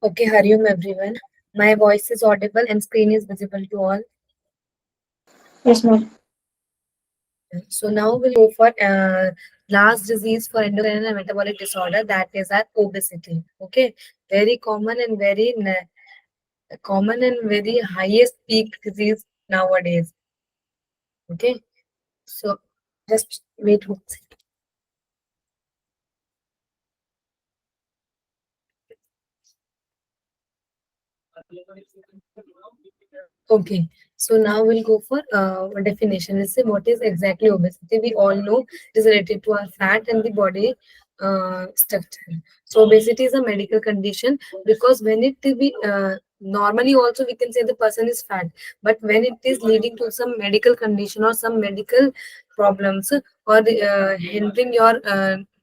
Okay, Hariom everyone. My voice is audible and screen is visible to all. Yes, ma'am. So now we'll go for last disease for endocrine and metabolic disorder, that is our obesity. Okay, very common and very highest peak disease nowadays. Okay, so just wait one second. Okay, so now we'll go for a definition. Let's say what is exactly obesity. We all know it is related to our fat and the body structure. So obesity is a medical condition because when it will be normally also we can say the person is fat, but when it is leading to some medical condition or some medical problems or hindering your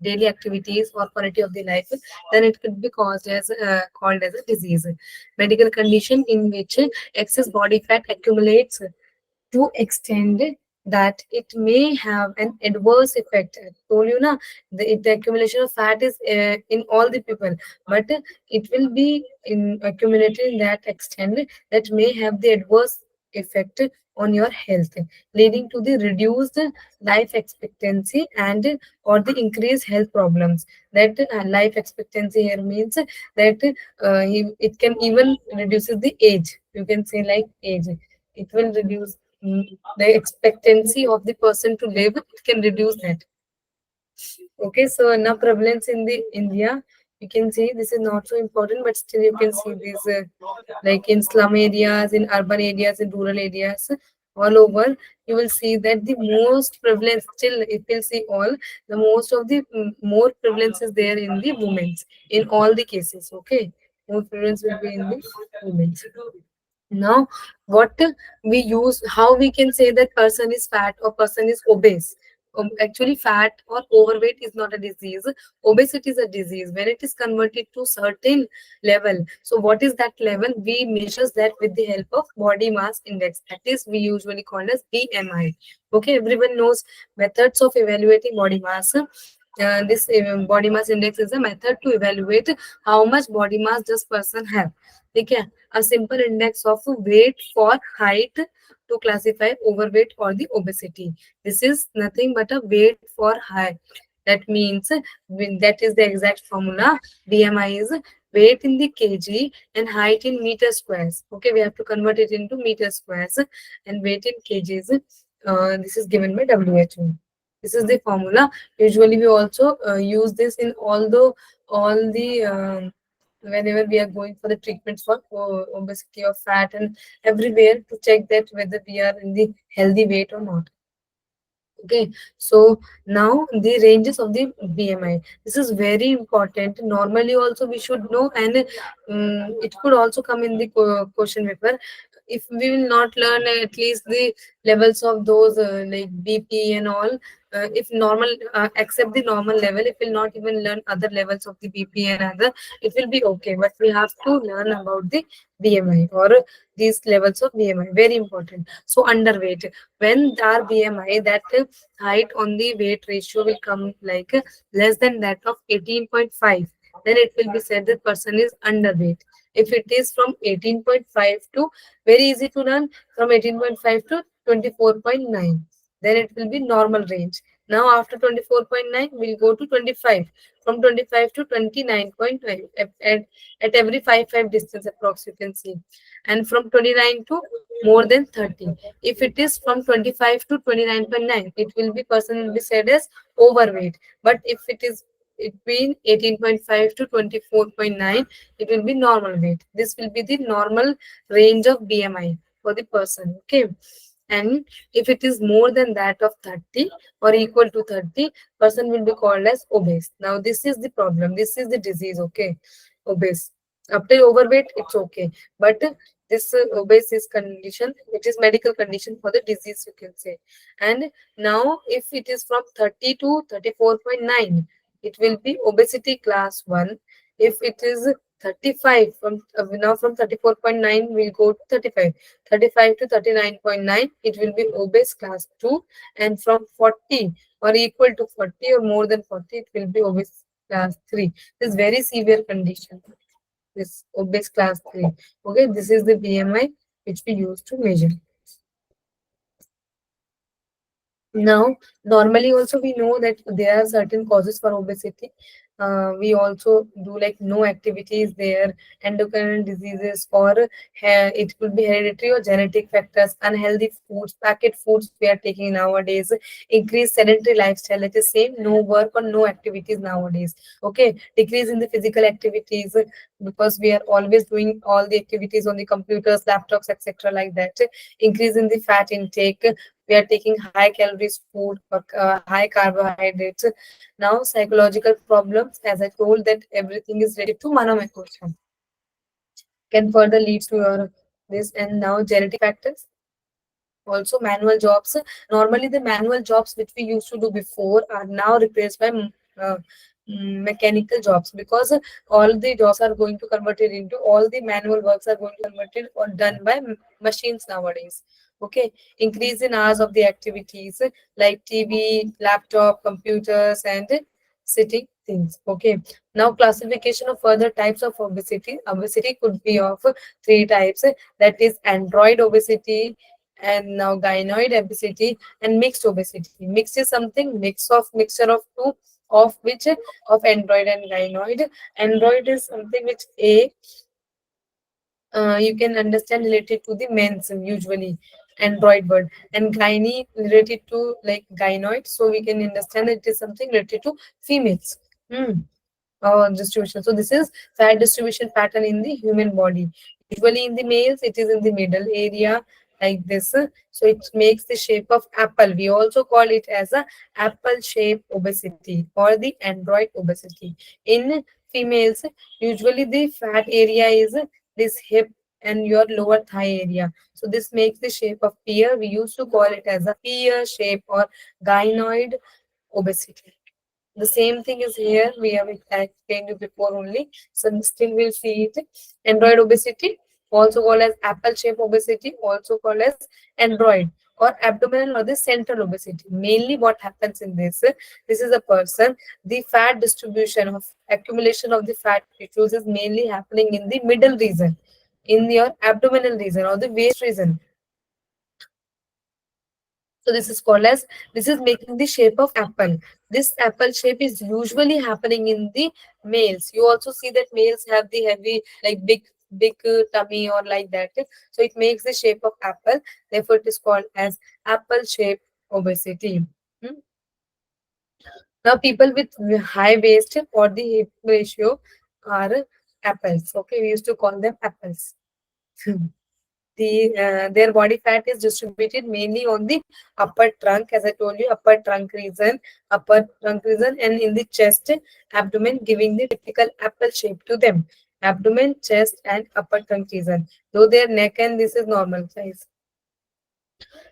daily activities or quality of the life, then it could be caused as called as a disease. Medical condition in which excess body fat accumulates to extend that it may have an adverse effect. I told you na, the accumulation of fat is in all the people, but it will be in accumulated in that extent that may have the adverse effect on your health, leading to the reduced life expectancy and or the increased health problems. That life expectancy here means that it can even reduces the age. You can say like age. It will reduce the expectancy of the person to live. It can reduce that. Okay, so now prevalence in the India, you can see this is not so important, but still you can see this like in slum areas, in urban areas, in rural areas, all over. You will see that the most prevalence still, if you see all, the most of the more prevalence is there in the women's in all the cases. Okay, more prevalence will be in the women's. Now, what we use, how we can say that person is fat or person is obese. Actually, fat or overweight is not a disease. Obesity is a disease when it is converted to certain level. So, what is that level? We measures that with the help of body mass index. That is, we usually call as BMI. Okay, everyone knows methods of evaluating body mass. This body mass index is a method to evaluate how much body mass does person have. Okay, a simple index of weight for height to classify overweight or the obesity. This is nothing but a weight for height. That means that is the exact formula. BMI is weight in the kg and height in meter squares. Okay, we have to convert it into meter squares and weight in kgs. This is given by WHO. This is the formula. Usually, we also use this in all the whenever we are going for the treatments for obesity or fat and everywhere to check that whether we are in the healthy weight or not. Okay, so now the ranges of the BMI. This is very important. Normally, also we should know, and it could also come in the question paper. If we will not learn at least the levels of those like BP and all, if normal accept the normal level, if we'll not even learn other levels of the BP and other, it will be okay. But we have to learn about the BMI or these levels of BMI. Very important. So underweight, when our BMI, that height on the weight ratio will come like less than that of 18.5, then it will be said that person is underweight. If it is from 18.5 to, very easy to learn, from 18.5 to 24.9, then it will be normal range. Now after 24.9, we'll go to 25. From 25 to 29.5 at every 5 distance approx you can see. And from 29 to more than 30. If it is from 25 to 29.9, it will be person will be said as overweight. But if it is between 18.5 to 24.9, it will be normal weight. This will be the normal range of BMI for the person. Okay. And if it is more than that of 30 or equal to 30, person will be called as obese. Now, this is the problem. This is the disease. Okay. Obese. Up till overweight, it's okay. But this obese is condition, it is medical condition for the disease, you can say. And now, if it is from 30 to 34.9, it will be obesity class 1. If it is 35, from now from 34.9, we'll go to 35. 35 to 39.9, it will be obese class 2. And from 40 or equal to 40 or more than 40, it will be obese class 3. This is very severe condition. This obese class 3. Okay, this is the BMI which we use to measure. Now, normally also we know that there are certain causes for obesity. We also do like no activities there, endocrine diseases, or it could be hereditary or genetic factors, unhealthy foods, packet foods we are taking nowadays, increased sedentary lifestyle, that is same, no work or no activities nowadays. Okay, decrease in the physical activities because we are always doing all the activities on the computers, laptops, etc. like that. Increase in the fat intake, we are taking high calories food or high carbohydrates. Now psychological problems, as I told that everything is related to monomecosis, can further lead to your this. And now genetic factors, also manual jobs. Normally the manual jobs which we used to do before are now replaced by uh, mechanical jobs, because all the jobs are going to convert it into, all the manual works are going to converted or done by machines nowadays. Okay, increase in hours of the activities like TV, laptop, computers, and sitting things. Okay, now classification of further types of obesity. Obesity could be of three types, that is android obesity, and now gynoid obesity, and mixed obesity. Mixed is something mixture of two, of which of android and gynoid. Android is something which a you can understand related to the men's usually android word, and gynae related to like gynoid, so we can understand it is something related to females. Hmm. Distribution. So this is fat distribution pattern in the human body. Usually in the males, it is in the middle area like this. So it makes the shape of apple. We also call it as a apple shape obesity or the android obesity. In females, usually the fat area is this hip and your lower thigh area. So this makes the shape of pear. We used to call it as a pear shape or gynoid obesity. The same thing is here. We have explained you before only. So still we'll see it. Android obesity, also called as apple-shaped obesity, also called as android or abdominal or the central obesity. Mainly what happens in this is a person, the fat distribution of accumulation of the fat tissues is mainly happening in the middle region, in your abdominal region or the waist region. So this is called as, this is making the shape of apple. This apple shape is usually happening in the males. You also see that males have the heavy, like big tummy or like that. So it makes the shape of apple. Therefore, it is called as apple shape obesity. Hmm. Now, people with high waist or the hip ratio are apples. Okay, we used to call them apples. Their body fat is distributed mainly on the upper trunk, as I told you, upper trunk region, and in the chest, abdomen, giving the typical apple shape to them. Abdomen, chest, and upper trunk region. Though their neck and this is normal size.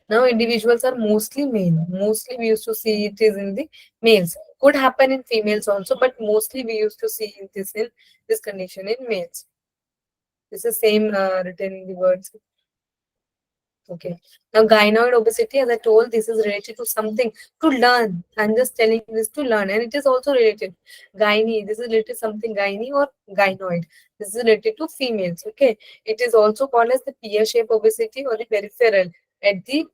Now individuals are mostly male. Mostly we used to see it is in the males. Could happen in females also, but mostly we used to see this in this condition in males. This is same written in the words. Okay. Now, gynoid obesity, as I told, this is related to something to learn. I'm just telling you this to learn, and it is also related. Gynae, this is related to something gynae or gynoid. This is related to females. Okay. It is also called as the pear-shaped obesity or the peripheral, at the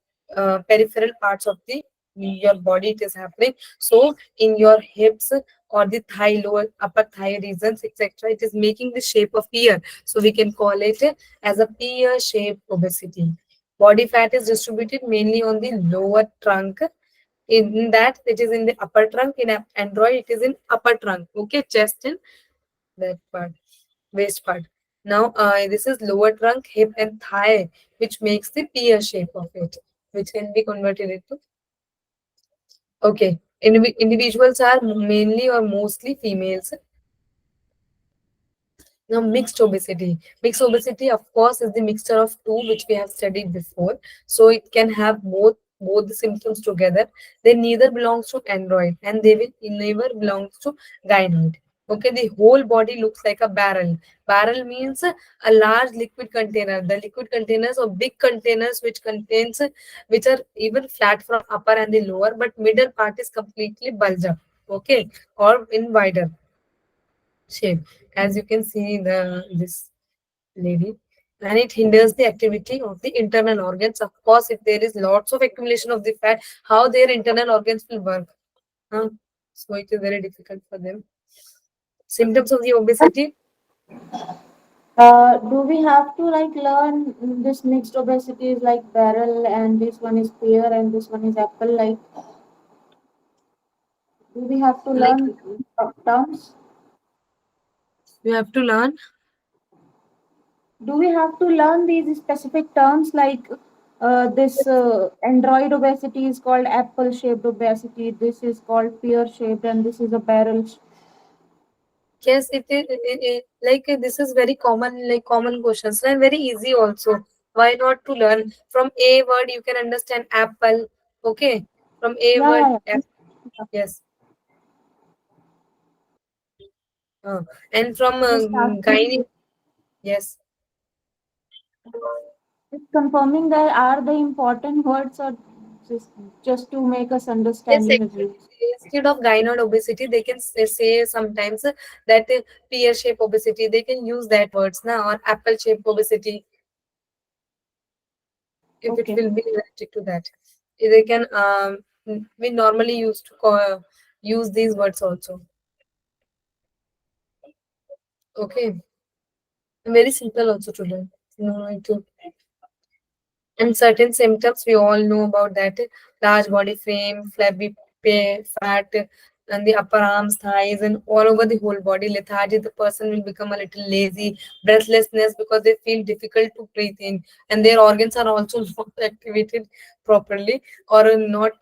peripheral parts of the your body. It is happening. So, in your hips or the thigh, lower upper thigh regions, etc., it is making the shape of pear. So we can call it as a pear-shaped obesity. Body fat is distributed mainly on the lower trunk. In that, it is in the upper trunk. In Android, it is in upper trunk. Okay, chest and that part, waist part. Now, this is lower trunk, hip, and thigh, which makes the pear shape of it, which can be converted into. Okay, individuals are mainly or mostly females. Now, mixed obesity. Mixed obesity, of course, is the mixture of two, which we have studied before. So it can have both the symptoms together. They neither belongs to android and they will never belongs to gynoid. Okay, the whole body looks like a barrel. Barrel means a large liquid container. The liquid containers or big containers which contains, which are even flat from upper and the lower, but middle part is completely bulged up. Okay, or in wider. shape, as you can see the this lady, and it hinders the activity of the internal organs. Of course, if there is lots of accumulation of the fat, how their internal organs will work? Huh? So it is very difficult for them. Symptoms of the obesity. Do we have to like learn this mixed obesity is like barrel and this one is pear and this one is apple? Like, do we have to Like learn terms? you have to learn. Do we have to learn these specific terms like this android obesity is called apple shaped obesity, this is called pear shaped, and this is a barrel? Yes, it is like this is very common, like common questions and very easy also. Why not to learn from a word? You can understand apple. Okay, from a Yeah, word. yeah, yeah. Yes. Uh, and from Just gynae. asking, Yes. just confirming that are the important words or just just to make us Yes, understanding as actually, well. instead of gynoid obesity, they can say sometimes that pear shape obesity. They can use that words now, or apple shape obesity, if it Okay. will be related to that. They can we normally used to use these words also. Okay, very simple also to learn. No need to. And certain symptoms we all know about that: large body frame, flabby fat, and the upper arms, thighs, and all over the whole body. Lethargy, the person will become a little lazy, breathlessness because they feel difficult to breathe in, and their organs are also not activated properly, or not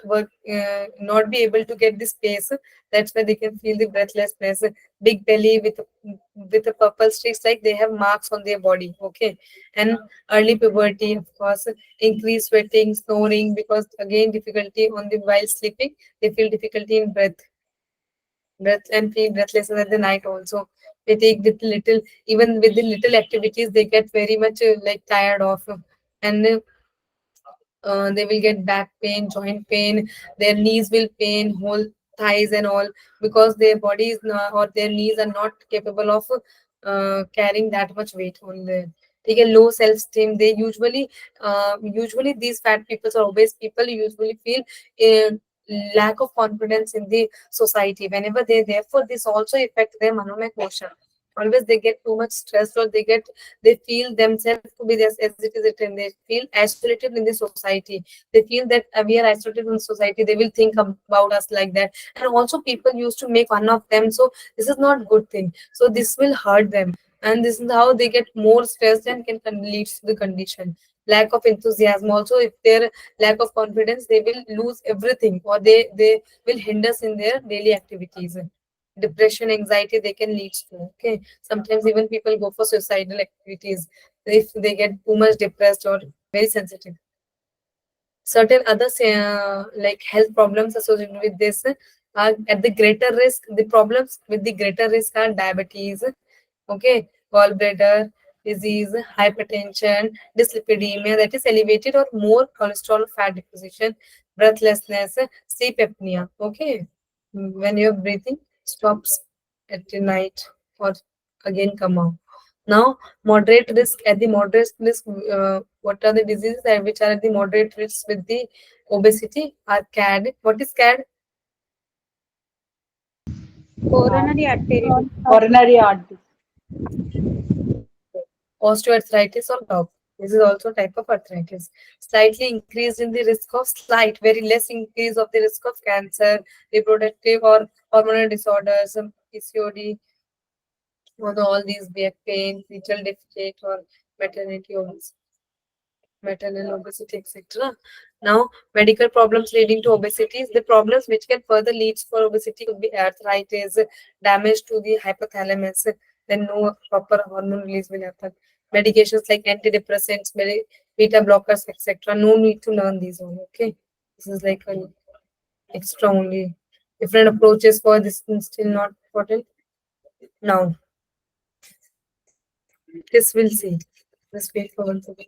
be able to get the space. That's why they can feel the breathlessness. Big belly with a purple streaks, like they have marks on their body. Okay, and early puberty, of course, increased sweating, snoring, because again difficulty on the while sleeping, they feel difficulty in breath and feel breathlessness at the night also. They take the little, even with the little activities, they get very much like tired of, and they will get back pain, joint pain, their knees will pain, whole thighs and all, because their body is not, or their knees are not capable of carrying that much weight on the. They get low self-esteem. They usually these fat people or obese people usually feel uh, lack of confidence in the society whenever they. Therefore, this also affect their manomic motion. Always they get too much stressed, or they feel themselves to be this as it is written. They feel isolated in the society. They feel that we are isolated in society. They will think about us like that. And also people used to make fun of them. So this is not good thing. So this will hurt them. And this is how they get more stressed and can lead to the condition. Lack of enthusiasm. Also, if their lack of confidence, they will lose everything, or they will hinder in their daily activities. Depression, anxiety, they can lead to. Okay, sometimes even people go for suicidal activities if they get too much depressed or very sensitive. Certain other like health problems associated with this are at the greater risk. The problems with the greater risk are diabetes, okay, gallbladder disease, hypertension, dyslipidemia, that is elevated or more cholesterol, fat deposition, breathlessness, sleep apnea. Okay, when your breathing stops at the night or again come out. Now, moderate risk, at the moderate risk, what are the diseases which are at the moderate risk with the obesity are CAD. What is CAD? Coronary artery disease. Coronary heart disease. Osteoarthritis or gout. This is also a type of arthritis. Slightly increase in the risk of slight, very less increase of the risk of cancer, reproductive or hormonal disorders, PCOD, or all these back pain, fetal deficit, or maternity maternal obesity, etc. Now, medical problems leading to obesity is the problems which can further lead for obesity could be arthritis, damage to the hypothalamus, then no proper hormone release will happen. Medications like antidepressants, beta blockers, etc. No need to learn these all. Okay, this is like an extra only. Different approaches for this is still not important. Now, this will see. Let's wait for 1 second.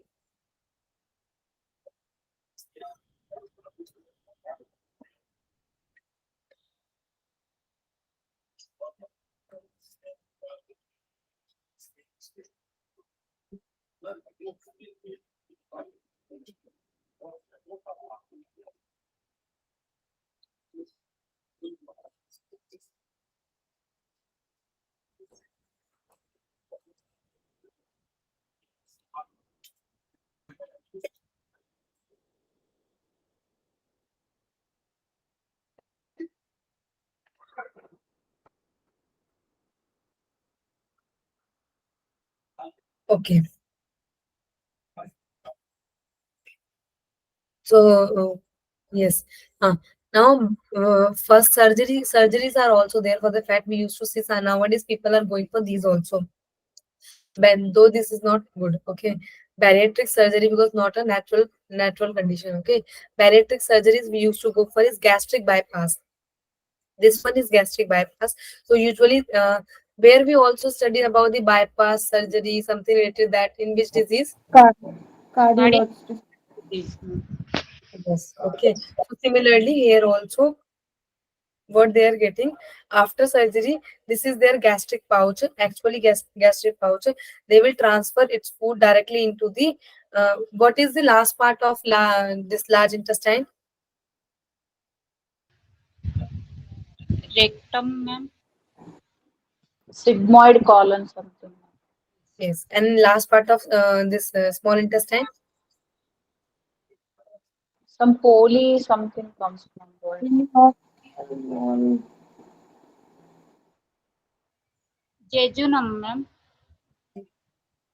Okay. So yes. Uh, Now first surgeries are also there for the fat. We used to see, nowadays people are going for these also. But though this is not good, okay. Bariatric surgery, because not a natural condition, okay. Bariatric surgeries we used to go for is gastric bypass. This one is gastric bypass. So usually, where we also study about the bypass surgery, something related that in which disease? Car- Cardiac Cardiologist. disease. Yes. Okay. So similarly here also, what they are getting after surgery, this is their gastric pouch. Actually, gastric pouch. They will transfer its food directly into the. What is the last part of this large intestine? Rectum, ma'am. Sigmoid colon something. Yes. And last part of this small intestine. Some poly something comes from word. Preloquial wall. Jejunum, ma'am.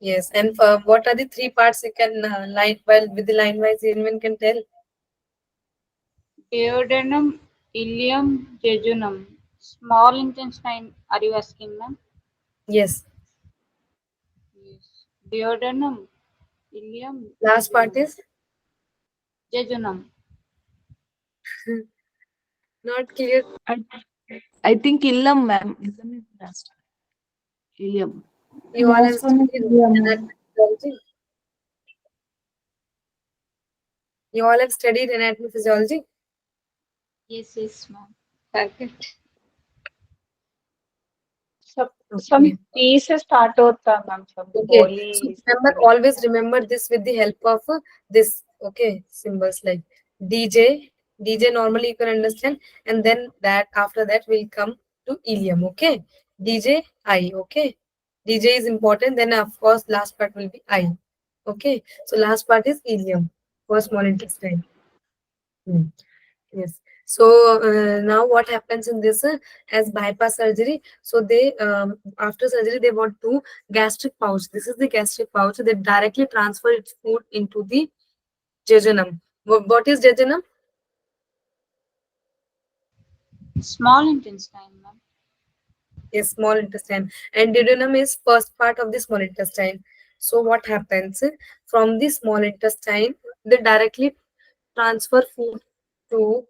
Yes. And what are the three parts you can line, well, with the line wise anyone can tell? Duodenum, ileum, jejunum. Small intestine, are you asking, ma'am? Yes. Yes. Duodenum, ileum, Last part jejunum. is Jejunum. not clear. I, I think Illam, ma'am. Isn't it last? Ilium. You all have Last one is studied ileum. anatomy physiology. You all have studied anatomy physiology. Yes, yes, ma'am. Correct. Some Okay. pieces start with ma'am. Some Okay. So poly remember, something. always remember this with the help of this. Okay, symbols like DJ. DJ normally you can understand, and then that after that will come to ilium. Okay. DJ I. Okay. DJ is important. Then of course last part will be I. Okay. So last part is ilium for small intestine. Hmm. Yes. So now what happens in this as bypass surgery? So they after surgery they want to gastric pouch. This is the gastric pouch. They directly transfer its food into the jejunum. What is jejunum? Small intestine, ma'am. Is small intestine, and duodenum is first part of the small intestine. So what happens from the small intestine? They directly transfer food to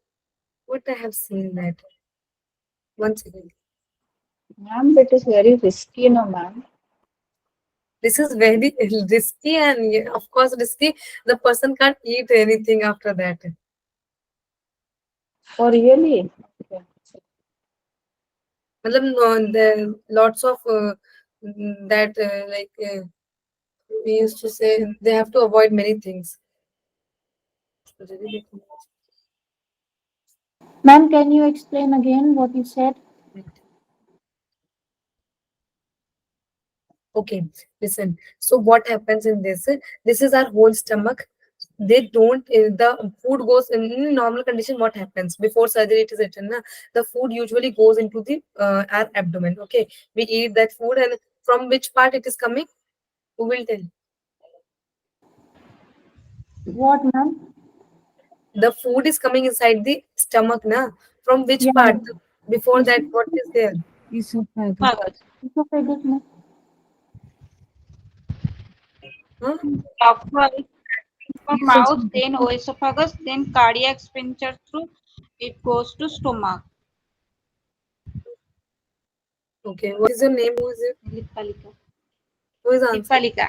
what I have seen that. Once again. Ma'am, that is very risky, no, ma'am. This is very risky, and yeah, of course risky. The person can't eat anything after that. Oh, really? Okay. Matlab, no, there lots of that we used to say they have to avoid many things. Ma'am, can you explain again what you said? Okay, listen. So what happens in this? This is our whole stomach. They don't. The food goes in normal condition. What happens before surgery? It is written. Na, the food usually goes into the our abdomen. Okay, we eat that food, and from which part it is coming? Who will tell? What, ma'am? The food is coming inside the stomach, na? From which Yeah, part? Before is that, what is there? Esophagus. Esophagus. esophagus, ma'am. Huh? Esophagus from mouth, Esophagus. then esophagus, then cardiac sphincter through. It goes to stomach. Okay. What is your name? Who is it? Lipalika. Who is answering? Lipalika.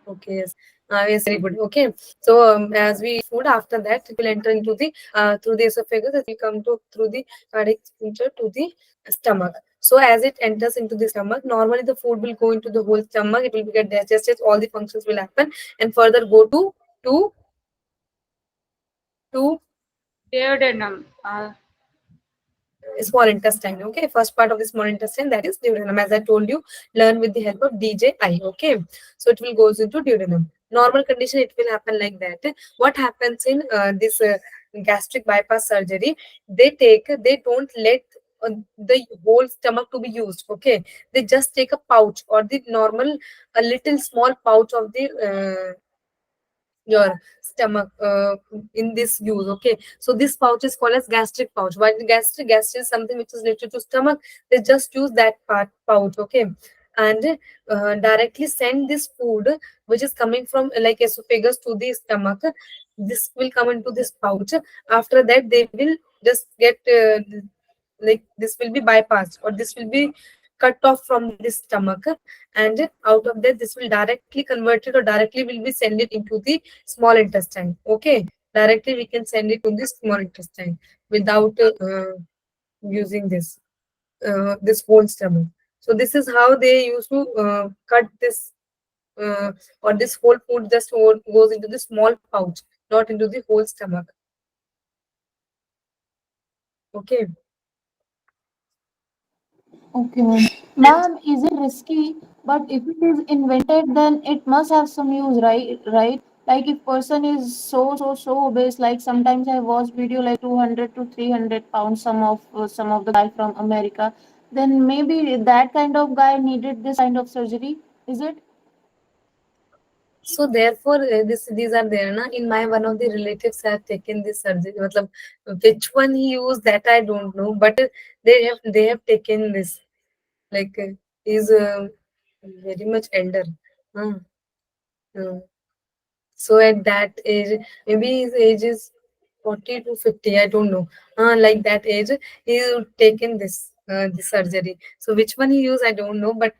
Okay, yes. Yes, very good. Okay. So as we food after that, it will enter into the through the esophagus. It will come to through the cardiac sphincter to the stomach. So as it enters into the stomach, normally the food will go into the whole stomach. It will get digested. All the functions will happen, and further go to to Duodenum. small intestine. Okay, first part of the small intestine, that is duodenum. As I told you, learn with the help of DJI. Okay, so it will goes into duodenum. Normal condition, it will happen like that. What happens in this gastric bypass surgery? They don't let the whole stomach to be used. Okay, they just take a pouch or the normal, a little small pouch of the your stomach in this use. Okay, so this pouch is called as gastric pouch. Why the gastric is something which is related to stomach. They just use that part pouch. Okay, and directly send this food which is coming from like esophagus to the stomach. This will come into this pouch. After that they will just get like this will be bypassed, or this will be cut off from this stomach, and out of that this will directly convert it, or directly will be send it into the small intestine. Okay, directly we can send it to the small intestine without using this whole stomach. So this is how they used to cut this or this whole food just goes into the small pouch, not into the whole stomach. Okay. Okay, ma'am. Ma'am, is it risky? But if it is invented, then it must have some use, right? Right? Like if person is so obese, like sometimes I watch video like 200 to 300 pounds. Some of the guy from America, then maybe that kind of guy needed this kind of surgery. Is it? So therefore, these are there. Na? In my one of the relatives have taken this surgery. Matlab, which one he used that I don't know, but they have taken this. Like he's very much elder. Uh, uh. So at that age, maybe his age is 40 to 50, I don't know. Like that age, he taken this surgery. So which one he used, I don't know, but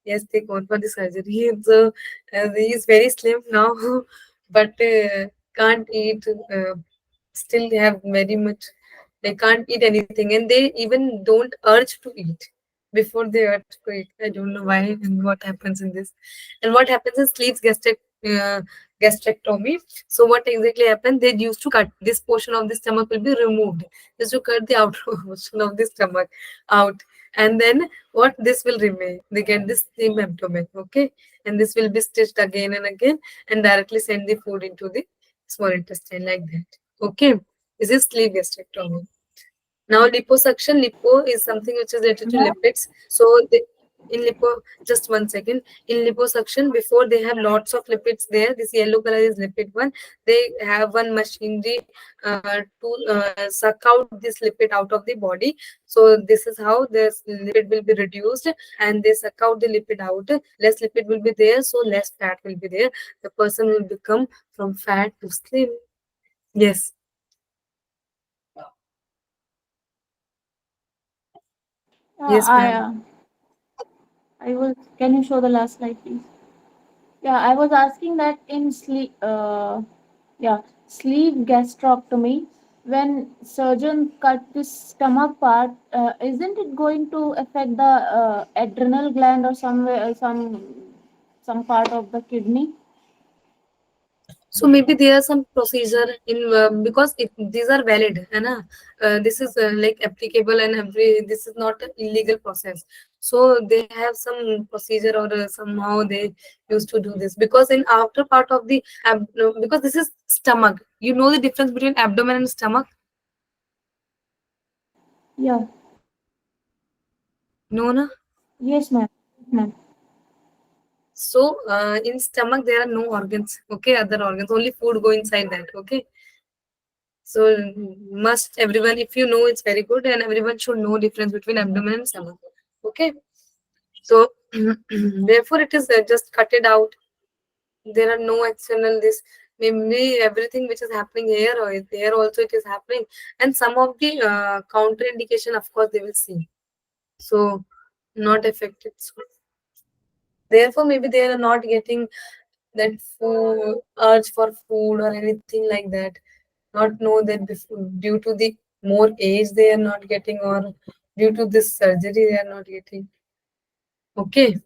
yes, they gone for the surgery. So he is very slim now, but can't eat. Still have very much. They can't eat anything, and they even don't urge to eat before they urge to eat. I don't know why and what happens in this. And what happens in sleep gastrectomy. So what exactly happened? They used to cut this portion of the stomach will be removed. Just to cut the outer portion of the stomach out, and then what this will remain. They get this same abdomen, okay, and this will be stitched again and again, and directly send the food into the small intestine like that. Okay, this is sleeve gastrectomy. Now liposuction, lipo is something which is related to lipids. So in lipo, just 1 second. In liposuction, before they have lots of lipids there. This yellow color is lipid one. They have one machinery to suck out this lipid out of the body. So this is how this lipid will be reduced, and they suck out the lipid out. Less lipid will be there, so less fat will be there. The person will become from fat to slim. Yes. Yeah, Yes, ma'am. I was. Can you show the last slide, please? Yeah, I was asking that in sleeve gastrectomy, when surgeon cut this stomach part, isn't it going to affect the adrenal gland or somewhere, some part of the kidney? So maybe there are some procedure in because these are valid, है ना? This is like applicable, and this is not an illegal process. So they have some procedure, or somehow they used to do this, because in after part of the no, because this is stomach. You know the difference between abdomen and stomach? Yeah. No, na? Yes, ma'am. Ma'am. So in stomach there are no organs. Okay, other organs, only food go inside that. Okay. So must everyone, if you know, it's very good, and everyone should know difference between abdomen and stomach. Okay. So therefore it is just cut it out. There are no external this. Maybe everything which is happening here or there also it is happening, and some of the counterindication, of course, they will see. So not affected. So therefore, maybe they are not getting that food, urge for food or anything like that. Not know that before, due to the more age they are not getting, or due to this surgery they are not getting. Okay.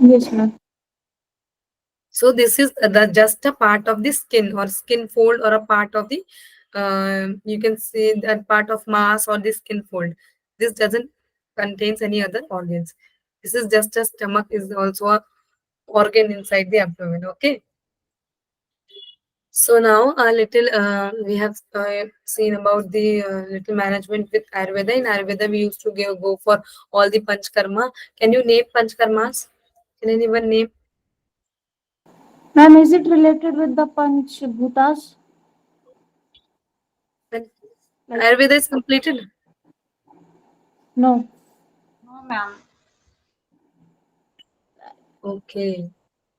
Yes, ma'am. So this is the just a part of the skin, or skin fold, or a part of the you can see that part of mass or the skin fold. This doesn't contains any other organs. This is just a stomach is also a organ inside the abdomen. Okay. So now a little we have seen about the little management with Ayurveda. In Ayurveda, we used to go for all the panch karma. Can you name panch karmas? Can anyone name? Ma'am, is it related with the Panch Bhutas? And Like, Ayurveda is completed. no. No, ma'am. Okay.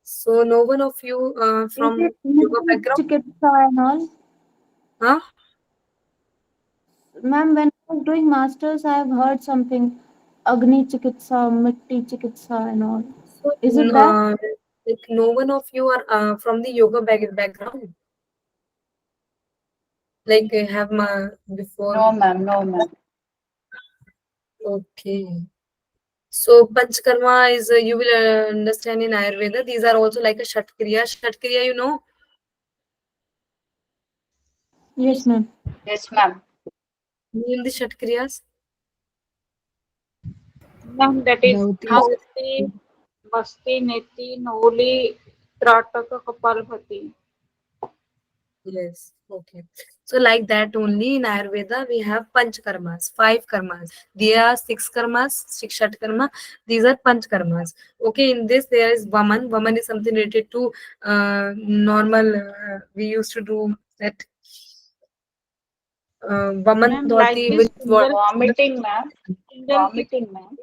So no one of you Is from it yoga background? Chikitsa and all? Huh? Ma'am, when I was doing masters, I have heard something Agni Chikitsa, Mitti Chikitsa and all. So Is it that? like no one of you are from the yoga background. Like I have my before. No, ma'am. No, ma'am. Okay. So Panchkarma is you will understand in Ayurveda. These are also like a Shatkriya. Shatkriya, you know, Yes, ma'am. Yes, ma'am. name the Shatkriyas. Ma'am, that is Bhavati. Bhavati, Basti, Neti, Noli, Trataka, Kapalbhati. Yes. Okay. So like that only in Ayurveda we have Panchkarmas, five karmas. There are six karmas, six Shatkarma. These are Panchkarmas. Okay. In this there is Vaman. Vaman is something related to normal. We used to do that Vaman Ma'am, Dhoti like with this what? Vomiting, ma'am. single kick. Vomiting, ma'am.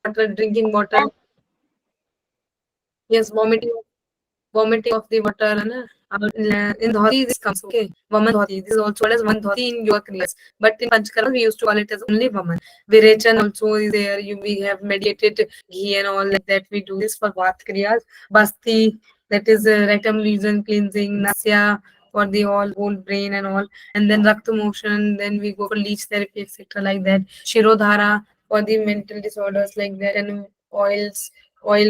Water, drinking water. Yes, vomiting of the water. है in dhoti this comes okay. Vaman dhoti. This is also called as one dhoti in yoga kriyas. But in Panchkarma we used to call it as only Vaman. Virechan also is there. We have mediated ghee and all like that. We do this for Vat kriyas. Basti, that is rectum lesion cleansing. Nasya for the whole brain and all. And then Rakta motion. Then we go for leech therapy etc. like that. Shirodhara for the mental disorders like that. And oil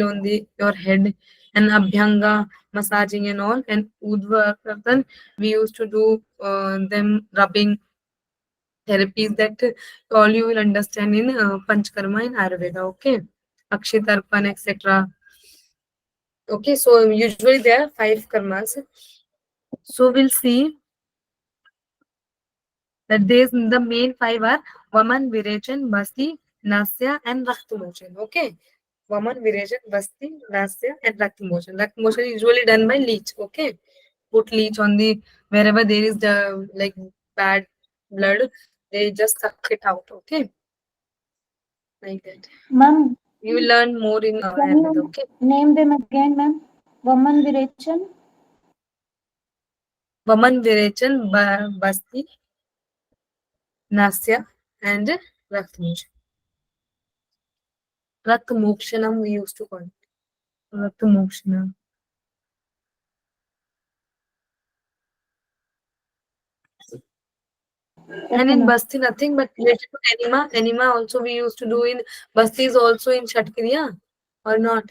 on the your head. And Abhyanga massaging and all, and Udva Prasan, we used to do them rubbing therapies that all you will understand in Panchkarma in Ayurveda, okay? Akshitarpan, etc. Okay, so usually there are five karmas. So we'll see that the main five are Vaman, Virechan, Basti, Nasya, and Raktamochan. Okay. Vaman, Virechan, Basti, Nasya, and Raktamochan. Raktamochan is usually done by leech. Okay. Put leech on the wherever there is the like bad blood, they just suck it out. Okay. Like that. Ma'am, You will learn more in can Ayurveda. you Okay. name them again, ma'am? Vaman Virechan, Vaman, Virechan, Basti, Nasya, and Raktamochan. Raktamokshanam we used to call it. Raktamokshanam. And okay, in ma'am. Basti, nothing but related to anima. Anima also we used to do in Basti is also in Shatkriya or not?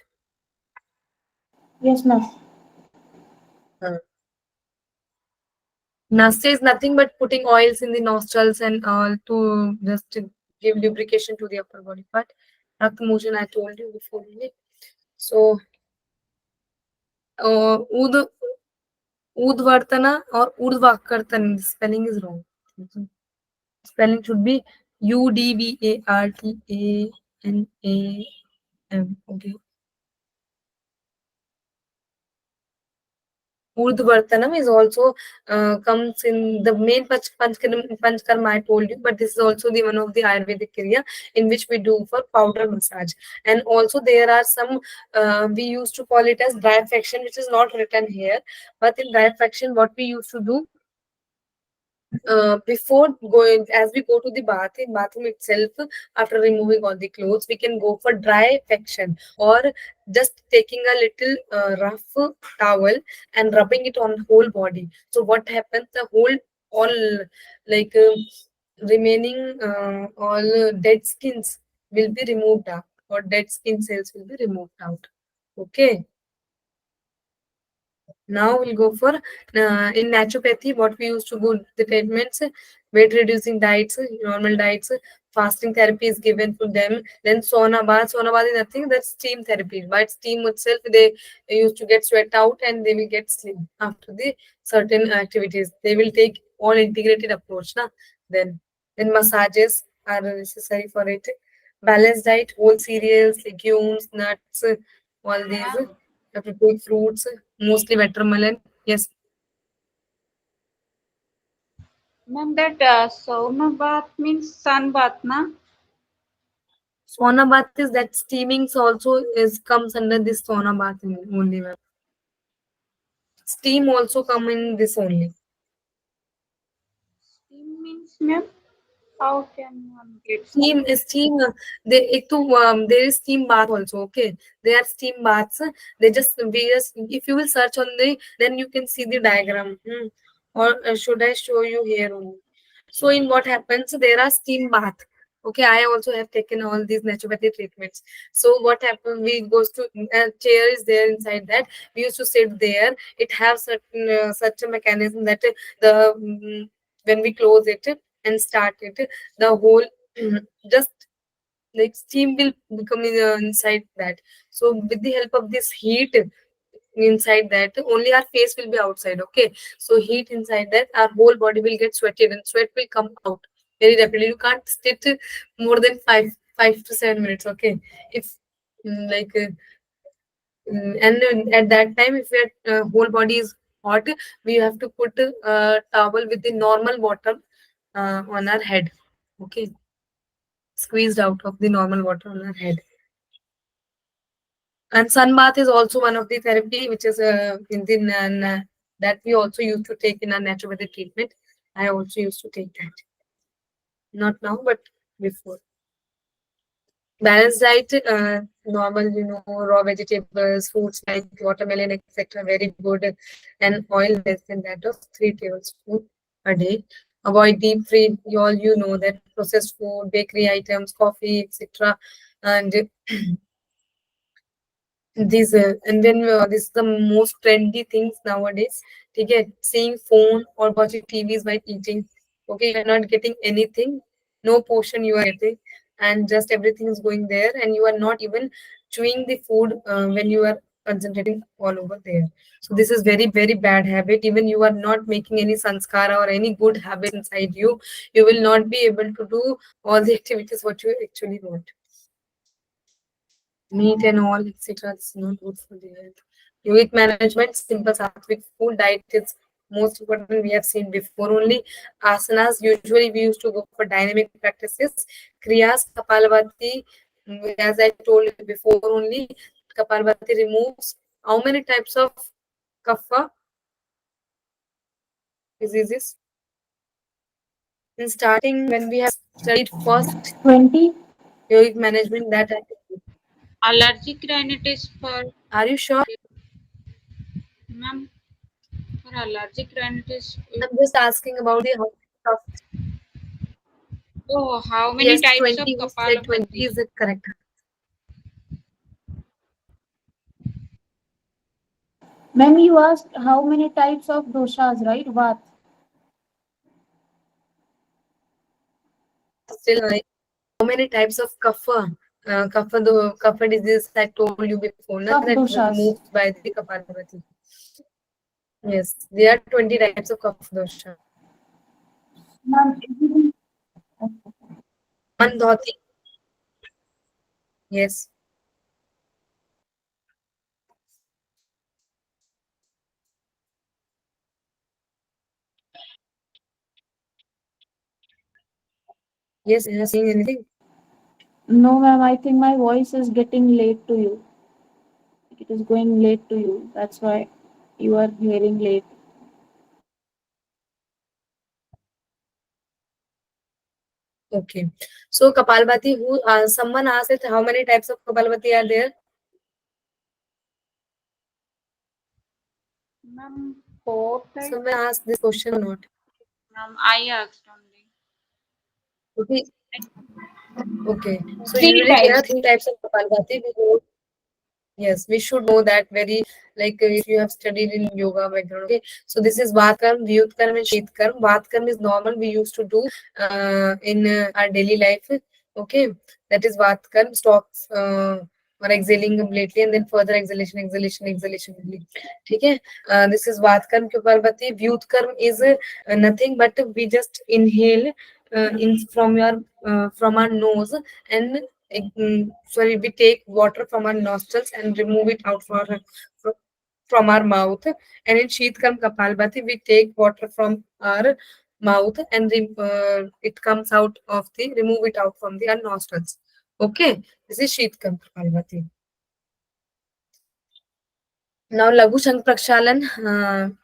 Yes, ma'am. Uh, Nasya is nothing but putting oils in the nostrils and all to just to give lubrication to the upper body part. Rakta motion I told you before. Really. So Ud Udvartana or Urdvakartan, the spelling is wrong. Spelling should be Udvartanam. Okay. Urdhvartanam is also comes in the main Panchkarma I told you, but this is also the one of the Ayurvedic area in which we do for powder massage. And also there are some, we used to call it as dry fraction, which is not written here. But in dry fraction, what we used to do before going, as we go to the bath, in bathroom itself, after removing all the clothes, we can go for dry faction or just taking a little rough towel and rubbing it on whole body. So what happens, the whole all like remaining all dead skins will be removed out, or dead skin cells will be removed out. Okay. Now we'll go for in naturopathy, what we used to go the treatments, weight reducing diets, normal diets, fasting therapy is given to them. Then sauna bath is nothing, that's steam therapy. By steam itself, they used to get sweat out and they will get sleep after the certain activities. They will take all integrated approach. Na? Then massages are necessary for it. Balanced diet, whole cereals, legumes, nuts, all these. Ma'am, Have to take fruits, mostly watermelon. Yes. ma'am, that sauna bath means sun bath, na? Sauna bath is that steaming also is comes under this sauna bath only. Ma'am. Steam also come in this only. Steam means, ma'am, how can one get Steam steam? is steam. They ek to there is steam bath also. Okay, they are steam baths. They just if you will search on the then you can see the diagram. Or should I show you here only? So in what happens? There are steam bath. Okay, I also have taken all these naturopathy treatments. So what happens? We goes to chair is there inside that. We used to sit there. It has certain such a mechanism that when we close it and start it, the whole just like steam will become inside that. So with the help of this heat inside that, only our face will be outside. Okay, so heat inside that, our whole body will get sweated and sweat will come out very rapidly. You can't sit more than 5 to 7 minutes. Okay, if like and at that time, if your whole body is hot, we have to put a towel with the normal water on our head. Okay, squeezed out of the normal water on our head. And sun bath is also one of the therapy which is in the that we also used to take in our naturopathic treatment. I also used to take that. Not now, but before. Balanced diet, normal, raw vegetables, fruits like watermelon, etc. Very good, and oil less than that of 3 tablespoons a day. Avoid deep fried. You know that processed food, bakery items, coffee, etc. And these and then this is the most trendy things nowadays. To get seeing phone or watching TVs while eating. Okay, you're not getting anything, no portion you are getting, and just everything is going there, and you are not even chewing the food when you are concentrating all over there. So this is very very bad habit. Even you are not making any sanskara or any good habit inside you, you will not be able to do all the activities what you actually want. Meat and all, etc. It's not good for the health. Yogic management, simple sattvic food diet is most important. We have seen before only. Asanas, usually we used to go for dynamic practices. Kriyas, Kapalabhati, as I told you before only, Kapalabhati removes how many types of kapha diseases? In starting, when we have studied first 20. yogic management, that I Allergic rhinitis for, are you sure? ma'am, for allergic rhinitis. I'm just asking about the how Oh, how many yes, types of 20. You said 20 Kapalabhati? is it correct? Ma'am, you asked how many types of doshas, right? What? Still, how many types of kapha disease I told you before, na, that Kaf doshas. removed by the Kapalabhati. Yes, there are 20 types of kapha dosha. Ma'am, Mandhoti. Yes. Yes, you're saying anything? no, ma'am, I think my voice is getting late to you. It is going late to you. That's why you are hearing late. Okay. So Kapalbhati, who someone asked it, how many types of Kapalbhati are there? Ma'am, four types. Someone asked this question or not? Ma'am, I asked only. Okay. Okay. So Three usually there are types. 3 types of Kapalbhati. Yes, we should know that very, like if you have studied in yoga background. Okay, so this is Vatkarm, Vyutkarm, and Sheetkarm. Vatkarm is normal. We used to do in our daily life. Okay, that is Vatkarm. Stops or exhaling completely, and then further exhalation, exhalation, exhalation. Okay, this is Vatkarm ke upar bati. Vyutkarm is nothing but we just inhale in from our nose and sorry, we take water from our nostrils and remove it out from our mouth. And in Sheetkam Kapalbhati, we take water from our mouth and it comes out of remove it out from our nostrils. Okay, this is Sheetkam Kapalbhati. Now, Laghu Shank Prakshalan.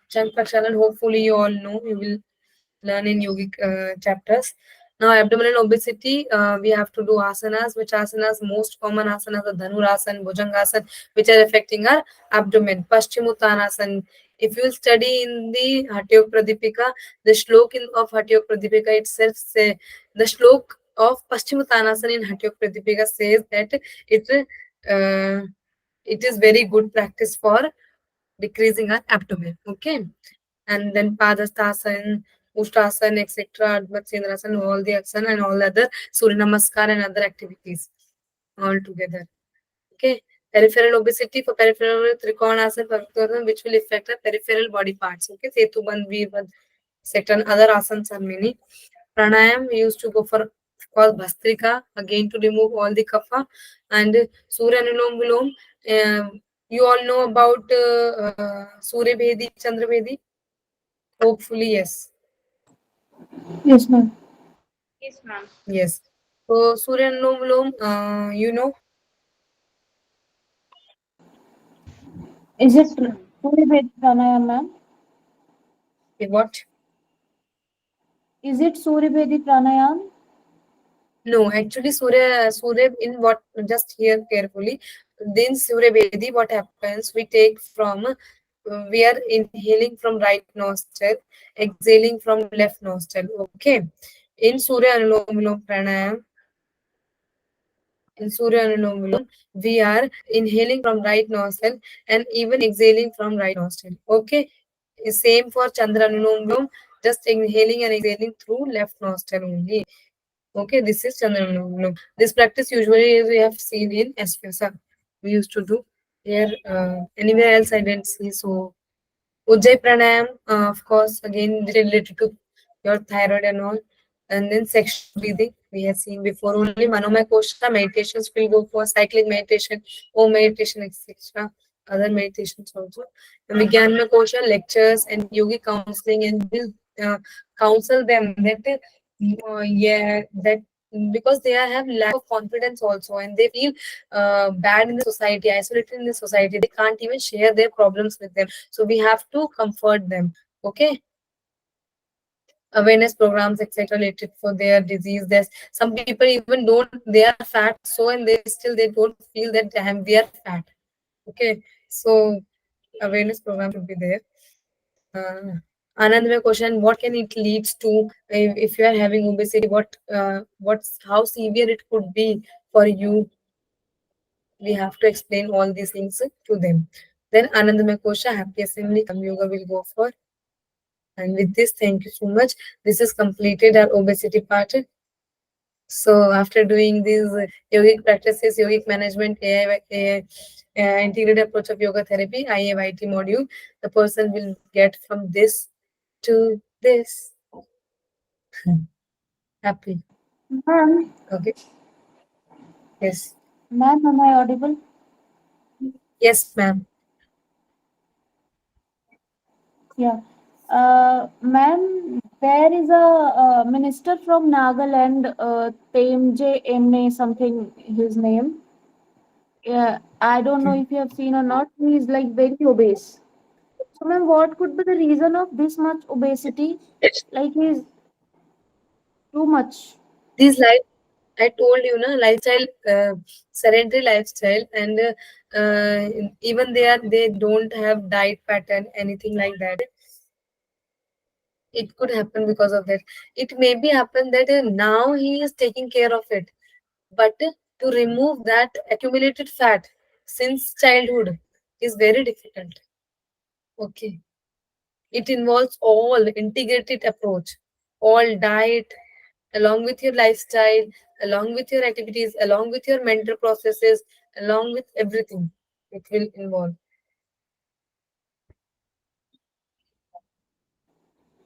Shank Prakshalan, hopefully you all know, you will learn in yogic chapters. Now, abdominal obesity, we have to do asanas. Which asanas? Most common asanas are Dhanurasana, Bhujangasana, which are affecting our abdomen. Paschimuttanasana. If you study in the Hatyog Pradipika, the shlok of Hatyog Pradipika itself say the shlok of Paschimuttanasana in Hatyog Pradipika says that uh, it is very good practice for decreasing our abdomen. Okay, and then Padastasana, Ushtasana, etc., Advatsyendrasana, all the asana and all other Surya Namaskar and other activities all together. Okay, peripheral obesity for peripheral Trikonasana, Pavitrasana, which will affect the peripheral body parts. Okay, Setubandh, Veerbandh, etc., and other asanas are many. Pranayam, we used to go for called Bhastrika, again to remove all the kapha, and Surya Nulom Vilom. You all know about Surya Bhedi, Chandra Bhedi? Hopefully, yes. Yes, ma'am. Yes, ma'am. Yes. So, Surya Nulom Vilom, you know, Is it Yes, ma'am. Surya Pranayam, ma'am? what? Is it Surya Pranayam? No, actually, Surya, in what, just hear carefully. Then Surya Bhedi, what happens? We take from, we are inhaling from right nostril, exhaling from left nostril. Okay. In Surya Anulom Vilom Pranayam, in Surya Anulom Vilom, we are inhaling from right nostril and even exhaling from right nostril. Okay. Same for Chandra Anulom Vilom, just inhaling and exhaling through left nostril only. Okay, this is Chandranam. This practice usually we have seen in SPSA. We used to do here. Anywhere else I didn't see. So Ujjayi Pranayam, of course, again related to your thyroid and all. And then sexual breathing, we have seen before. Only Manomaya Kosha meditations will go for cyclic meditation, home meditation, etc. Other meditations also. And Vijnanamaya Kosha lectures and yogi counseling, and we will counsel them that, yeah, that because they have lack of confidence also, and they feel bad in the society, isolated in the society. They can't even share their problems with them. So we have to comfort them. Okay, awareness programs, etc., related for their disease. There's some people even don't, they are fat, so and they still they don't feel that we are fat. Okay, so awareness program should be there. Another question: what can it leads to if you are having obesity? What's how severe it could be for you? We have to explain all these things to them. Then another question: happy assembly, Kam yoga will go for. And with this, thank you so much. This is completed our obesity part. So after doing these yogic practices, yogic management, integrated approach of yoga therapy, IAYT module, the person will get from this to this. Happy. Ma'am, Okay. Yes. ma'am, am I audible? Yes, ma'am. Yeah. Ma'am, there is a minister from Nagaland, Temje Emne, something his name. Yeah, I don't know Okay. if you have seen or not. He is like very obese. So, ma'am, what could be the reason of this much obesity? Like he's too much. These life, I told you, na lifestyle, sedentary lifestyle, and even they don't have diet pattern, anything like that. It could happen because of that. It may be happen that now he is taking care of it, but to remove that accumulated fat, since childhood is very difficult. Okay. It involves all integrated approach, all diet, along with your lifestyle, along with your activities, along with your mental processes, along with everything. It will involve.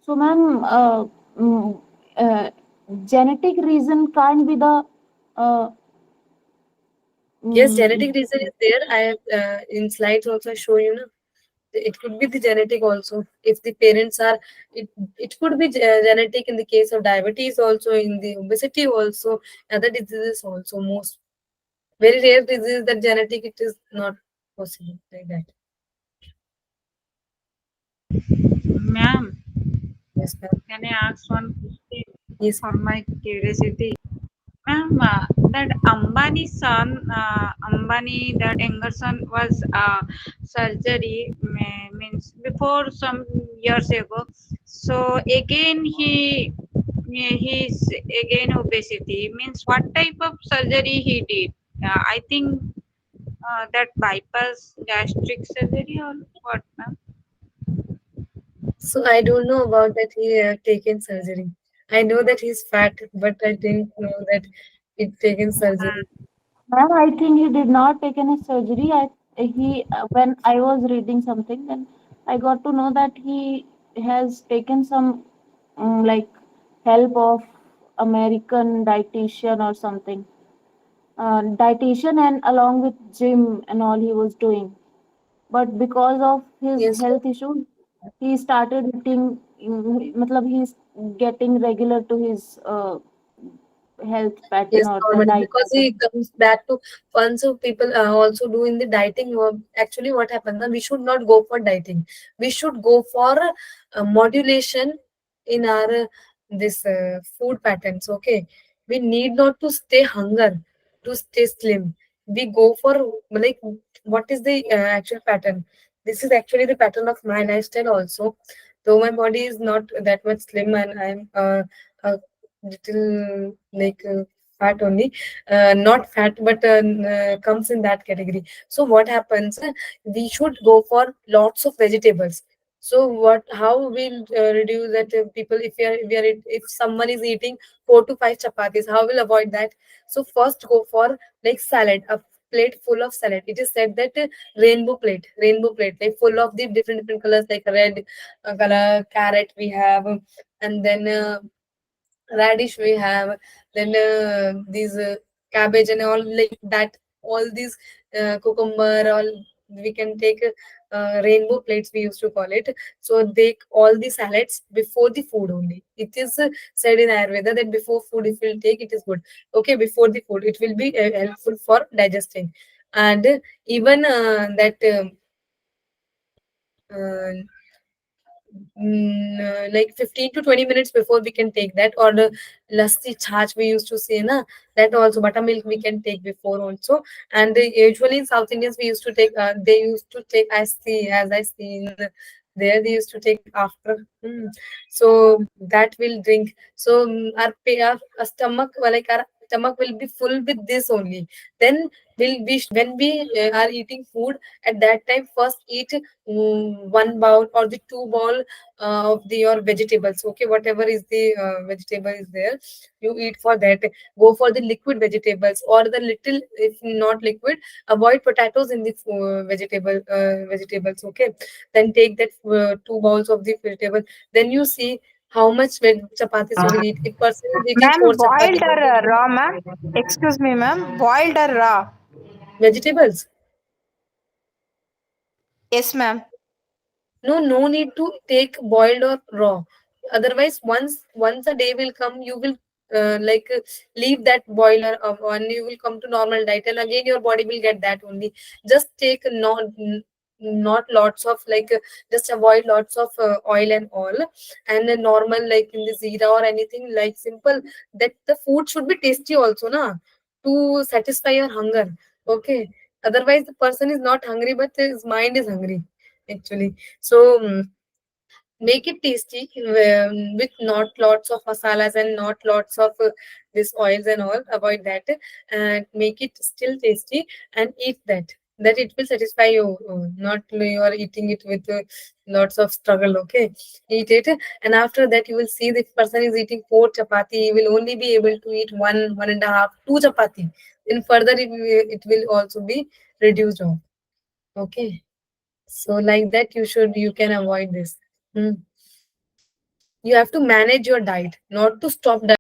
So, ma'am, mm, uh, genetic reason can't be the uh, Yes, mm, genetic reason is there. I have in slides also show you. No? It could be the genetic also. If the parents are, it it could be genetic in the case of diabetes also, in the obesity also, other diseases also. Most very rare disease that genetic it is not possible like that. Ma'am, Yes, ma'am. can I ask one question Yes, for my curiosity? Ma'am, that Ambani's son, Ambani, that younger son was surgery means before some years ago. So again he's again obesity means what type of surgery he did? I think that bypass gastric surgery or what, ma'am? so I don't know about that he taken surgery. I know that he's fat, but I didn't know that he taken surgery. ma'am, I think he did not take any surgery. He when I was reading something, then I got to know that he has taken some like help of American dietitian or something. Dietitian and along with gym and all he was doing. But because of his Yes, health issues, he started eating. Matlab he's getting regular to his health pattern yes, or the normally diet because he pattern. comes back to once of people also doing the dieting. Actually, what happens? Now we should not go for dieting. We should go for modulation in our this food patterns. Okay, we need not to stay hunger to stay slim. We go for like what is the actual pattern? This is actually the pattern of my lifestyle also. Though my body is not that much slim and I'm a little like fat only, not fat but comes in that category. So what happens, we should go for lots of vegetables. So what, how we'll reduce that, people, if if someone is eating 4 to 5 chapatis, how will avoid that? So first go for like salad, a plate full of salad. It is said that rainbow plate, like full of the different colors, like red color carrot we have, and then radish we have, then these cabbage and all like that, all these cucumber, all we can take rainbow plates we used to call it. So take all the salads before the food only. It is said in Ayurveda that before food if you'll take, it is good. Okay, before the food it will be helpful for digesting. And even that uh, like 15 to 20 minutes before we can take that, or the lassi chach we used to say na, that also buttermilk we can take before also. And usually in South Indians we used to take, they used to take, as I see in there, they used to take after. So that will drink. So our stomach, like our stomach will be full with this only. Then will we, when we are eating food, at that time first eat one bowl or the two bowl of the your vegetables. Okay, whatever is the vegetable is there, you eat for that. Go for the liquid vegetables, or the little, if not liquid, avoid potatoes in the vegetables. Okay, then take that two bowls of the vegetable. Then you see how much chapatis you will eat. If person is eating Ma'am, four boiled chapatis, or raw, ma'am? Excuse me, ma'am. Boiled or raw? vegetables. Yes, ma'am. No, no need to take boiled or raw. Otherwise, once a day will come, you will leave that boiler of, and you will come to normal diet, and again your body will get that only. Just take not lots of just avoid lots of oil and all, and a normal like in the zira or anything like simple. That the food should be tasty also, na, to satisfy your hunger. Okay. Otherwise, the person is not hungry, but his mind is hungry actually. So make it tasty with not lots of masalas and not lots of this oils and all. Avoid that and make it still tasty and eat that. that it will satisfy you, not you are eating it with lots of struggle. Okay, eat it, and after that you will see the person is eating 4 chapati, he will only be able to eat one and a half, 2 chapati. Then further it will also be reduced off. Okay, so like that you can avoid this. Hmm. You have to manage your diet, not to stop diet.